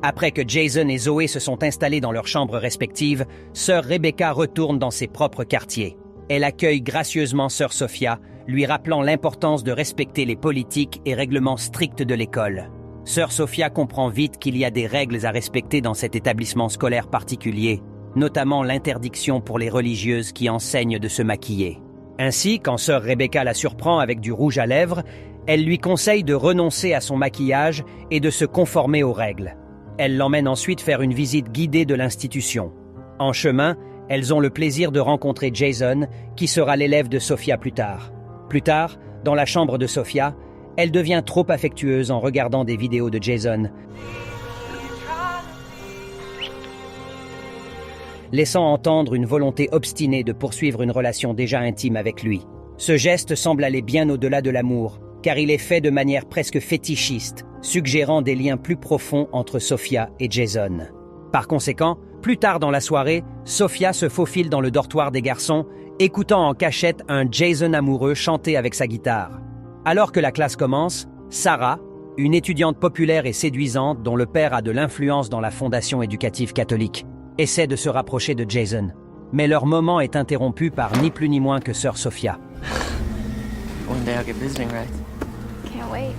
Après que Jason et Zoé se sont installés dans leurs chambres respectives, sœur Rebecca retourne dans ses propres quartiers. Elle accueille gracieusement sœur Sophia, lui rappelant l'importance de respecter les politiques et règlements stricts de l'école. Sœur Sophia comprend vite qu'il y a des règles à respecter dans cet établissement scolaire particulier, notamment l'interdiction pour les religieuses qui enseignent de se maquiller. Ainsi, quand sœur Rebecca la surprend avec du rouge à lèvres, elle lui conseille de renoncer à son maquillage et de se conformer aux règles. Elle l'emmène ensuite faire une visite guidée de l'institution. En chemin, elles ont le plaisir de rencontrer Jason, qui sera l'élève de Sophia plus tard. Plus tard, dans la chambre de Sophia, elle devient trop affectueuse en regardant des vidéos de Jason, laissant entendre une volonté obstinée de poursuivre une relation déjà intime avec lui. Ce geste semble aller bien au-delà de l'amour, car il est fait de manière presque fétichiste, suggérant des liens plus profonds entre Sophia et Jason. Par conséquent, plus tard dans la soirée, Sophia se faufile dans le dortoir des garçons, écoutant en cachette un Jason amoureux chanter avec sa guitare. Alors que la classe commence, Sarah, une étudiante populaire et séduisante dont le père a de l'influence dans la fondation éducative catholique, essaie de se rapprocher de Jason. Mais leur moment est interrompu par ni plus ni moins que sœur Sophia. One day I'll get visiting rights. Can't wait.